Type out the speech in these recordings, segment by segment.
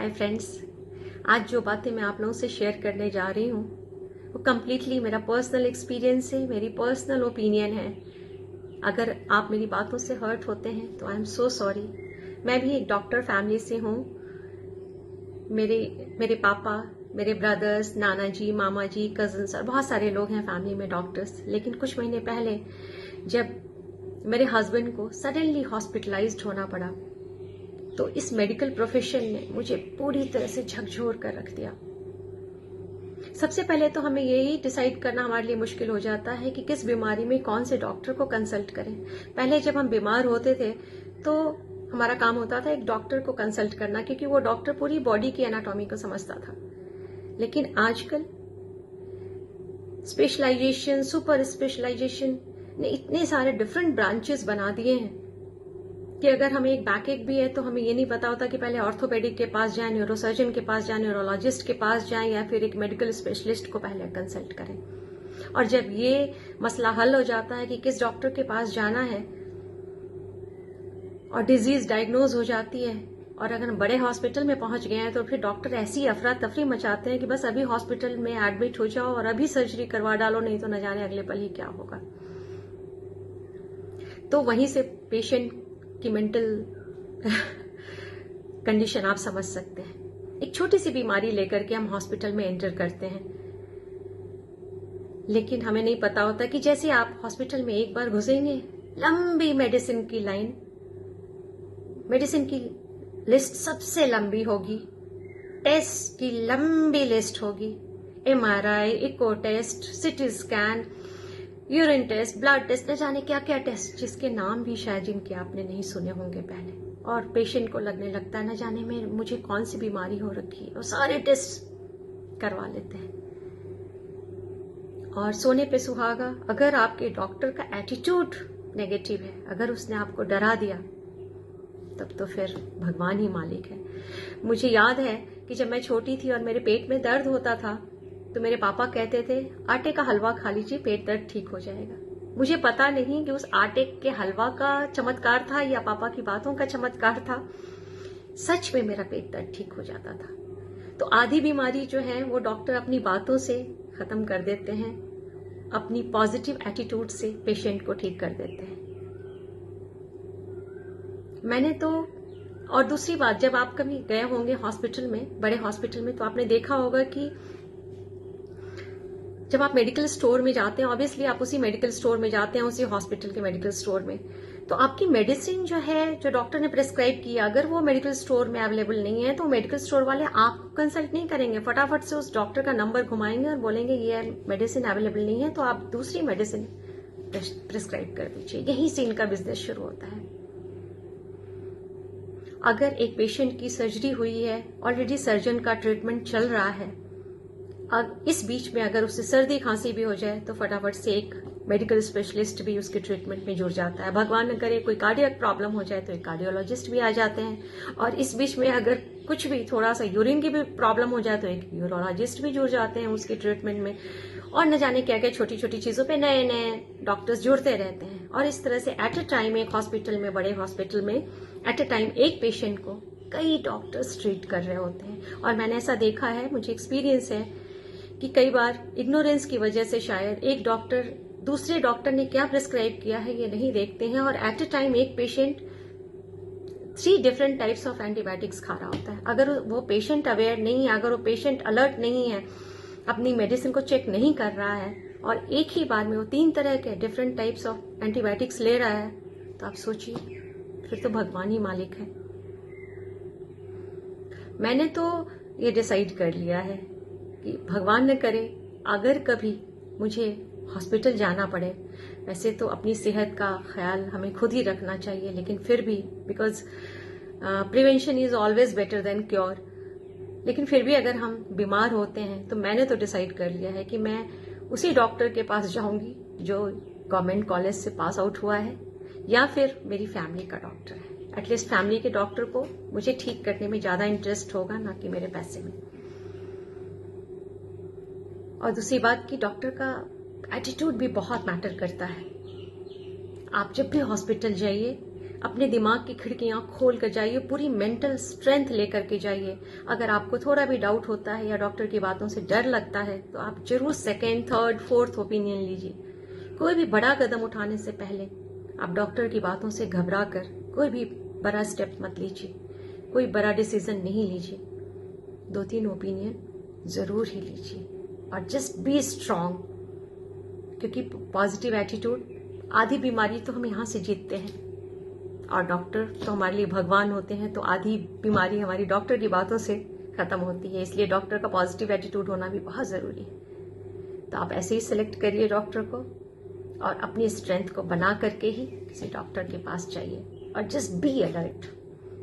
Hi friends, आज जो बातें मैं आप लोगों से शेयर करने जा रही हूँ वो कम्प्लीटली मेरा पर्सनल एक्सपीरियंस है, मेरी पर्सनल ओपिनियन है। अगर आप मेरी बातों से हर्ट होते हैं तो आई एम सो सॉरी। मैं भी एक डॉक्टर फैमिली से हूँ। मेरे पापा, मेरे ब्रदर्स, नाना जी, मामा जी, कजन्स और बहुत सारे लोग हैं फैमिली में डॉक्टर्स। लेकिन कुछ महीने पहले जब मेरे हस्बैंड को सडनली हॉस्पिटलाइज्ड होना पड़ा तो इस मेडिकल प्रोफेशन ने मुझे पूरी तरह से झकझोर कर रख दिया। सबसे पहले तो हमें यही डिसाइड करना हमारे लिए मुश्किल हो जाता है कि किस बीमारी में कौन से डॉक्टर को कंसल्ट करें। पहले जब हम बीमार होते थे तो हमारा काम होता था एक डॉक्टर को कंसल्ट करना, क्योंकि वो डॉक्टर पूरी बॉडी की एनाटॉमी को समझता था। लेकिन आजकल स्पेशलाइजेशन, सुपर स्पेशलाइजेशन ने इतने सारे डिफरेंट ब्रांचेस बना दिए हैं कि अगर हमें एक बैकएक भी है तो हमें ये नहीं पता होता कि पहले ऑर्थोपेडिक के पास जाएं, न्यूरोसर्जन के पास जाएं, न्यूरोलॉजिस्ट के पास जाएं या फिर एक मेडिकल स्पेशलिस्ट को पहले कंसल्ट करें। और जब ये मसला हल हो जाता है कि किस डॉक्टर के पास जाना है और डिजीज डायग्नोज हो जाती है और अगर हम बड़े हॉस्पिटल में पहुंच गए हैं तो फिर डॉक्टर ऐसी अफरा तफरी मचाते हैं कि बस अभी हॉस्पिटल में एडमिट हो जाओ और अभी सर्जरी करवा डालो, नहीं तो न जाने अगले पल ही क्या होगा। तो वहीं से पेशेंट की मेंटल कंडीशन आप समझ सकते हैं। एक छोटी सी बीमारी लेकर के हम हॉस्पिटल में एंटर करते हैं, लेकिन हमें नहीं पता होता कि जैसे आप हॉस्पिटल में एक बार घुसेंगे, लंबी मेडिसिन की लाइन, मेडिसिन की लिस्ट सबसे लंबी होगी, टेस्ट की लंबी लिस्ट होगी, MRI, echo test, CT scan, urine test, blood test, न जाने क्या क्या टेस्ट, जिसके नाम भी शायद जिनके आपने नहीं सुने होंगे पहले। और पेशेंट को लगने लगता है न जाने में मुझे कौन सी बीमारी हो रखी है, और सारे टेस्ट करवा लेते हैं। और सोने पे सुहागा, अगर आपके डॉक्टर का एटीट्यूड नेगेटिव है, अगर उसने आपको डरा दिया, तब तो फिर भगवान ही मालिक है। मुझे याद है कि जब मैं छोटी थी और मेरे पेट में दर्द होता था तो मेरे पापा कहते थे आटे का हलवा खा लीजिए, पेट दर्द ठीक हो जाएगा। मुझे पता नहीं कि उस आटे के हलवा का चमत्कार था या पापा की बातों का चमत्कार था। सच में मेरा पेट दर्द ठीक हो जाता था। तो आधी बीमारी जो है वो डॉक्टर अपनी बातों से खत्म कर देते हैं, अपनी पॉजिटिव एटीट्यूड से पेशेंट को ठीक कर देते हैं। मैंने तो, और दूसरी बात, जब आप कभी गए होंगे हॉस्पिटल में, बड़े हॉस्पिटल में, तो आपने देखा होगा कि जब आप मेडिकल स्टोर में जाते हैं, ऑब्वियसली आप उसी मेडिकल स्टोर में जाते हैं, उसी हॉस्पिटल के मेडिकल स्टोर में, तो आपकी मेडिसिन जो है, जो डॉक्टर ने प्रेस्क्राइब किया, अगर वो मेडिकल स्टोर में अवेलेबल नहीं है तो मेडिकल स्टोर वाले आपको कंसल्ट नहीं करेंगे, फटाफट से उस डॉक्टर का नंबर घुमाएंगे और बोलेंगे ये मेडिसिन अवेलेबल नहीं है तो आप दूसरी मेडिसिन प्रेस्क्राइब कर दीजिए। यहीं से इनका बिजनेस शुरू होता है। अगर एक पेशेंट की सर्जरी हुई है, ऑलरेडी सर्जन का ट्रीटमेंट चल रहा है, अब इस बीच में अगर उसे सर्दी खांसी भी हो जाए तो फटाफट से एक मेडिकल स्पेशलिस्ट भी उसके ट्रीटमेंट में जुड़ जाता है। भगवान न करे कोई कार्डियक प्रॉब्लम हो जाए तो एक कार्डियोलॉजिस्ट भी आ जाते हैं, और इस बीच में अगर कुछ भी थोड़ा सा यूरिन की भी प्रॉब्लम हो जाए तो एक यूरोलॉजिस्ट भी जुड़ जाते हैं उसके ट्रीटमेंट में। और न जाने क्या क्या छोटी छोटी चीजों पे नए नए डॉक्टर्स जुड़ते रहते हैं। और इस तरह से एट अ टाइम एक हॉस्पिटल में, बड़े हॉस्पिटल में एट अ टाइम एक पेशेंट को कई डॉक्टर्स ट्रीट कर रहे होते हैं। और मैंने ऐसा देखा है, मुझे एक्सपीरियंस है कि कई बार इग्नोरेंस की वजह से शायद एक डॉक्टर दूसरे डॉक्टर ने क्या प्रिस्क्राइब किया है ये नहीं देखते हैं, और एट अ टाइम एक patient 3 different types of antibiotics खा रहा होता है। अगर वो पेशेंट अवेयर नहीं है, अगर वो पेशेंट अलर्ट नहीं है, अपनी मेडिसिन को चेक नहीं कर रहा है और एक ही बार में वो 3 तरह के डिफरेंट टाइप्स ऑफ एंटीबायोटिक्स ले रहा है, तो आप सोचिए, फिर तो भगवान ही मालिक है। मैंने तो ये डिसाइड कर लिया है कि भगवान न करे अगर कभी मुझे हॉस्पिटल जाना पड़े, वैसे तो अपनी सेहत का ख्याल हमें खुद ही रखना चाहिए, लेकिन फिर भी because prevention is always better than cure, लेकिन फिर भी अगर हम बीमार होते हैं तो मैंने तो डिसाइड कर लिया है कि मैं उसी डॉक्टर के पास जाऊंगी जो गवर्नमेंट कॉलेज से पास आउट हुआ है या फिर मेरी फैमिली का डॉक्टर है। एटलीस्ट फैमिली के डॉक्टर को मुझे ठीक करने में ज्यादा इंटरेस्ट होगा, ना कि मेरे पैसे में। और दूसरी बात कि डॉक्टर का एटीट्यूड भी बहुत मैटर करता है। आप जब भी हॉस्पिटल जाइए, अपने दिमाग की खिड़कियां खोल कर जाइए, पूरी मेंटल स्ट्रेंथ लेकर के जाइए। अगर आपको थोड़ा भी डाउट होता है या डॉक्टर की बातों से डर लगता है तो आप जरूर सेकेंड, थर्ड, फोर्थ ओपिनियन लीजिए। कोई भी बड़ा कदम उठाने से पहले आप डॉक्टर की बातों से घबरा कर कोई भी बड़ा स्टेप मत लीजिए, कोई बड़ा डिसीजन नहीं लीजिए। 2-3 ओपिनियन जरूर ही लीजिए और जस्ट बी स्ट्रांग, क्योंकि पॉजिटिव एटीट्यूड, आधी बीमारी तो हम यहाँ से जीतते हैं और डॉक्टर तो हमारे लिए भगवान होते हैं, तो आधी बीमारी हमारी डॉक्टर की बातों से खत्म होती है। इसलिए डॉक्टर का पॉजिटिव एटीट्यूड होना भी बहुत जरूरी है। तो आप ऐसे ही सिलेक्ट करिए डॉक्टर को और अपनी स्ट्रेंथ को बना करके ही किसी डॉक्टर के पास जाइए और just be alert.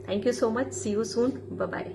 Thank you so much, see you soon, bye bye.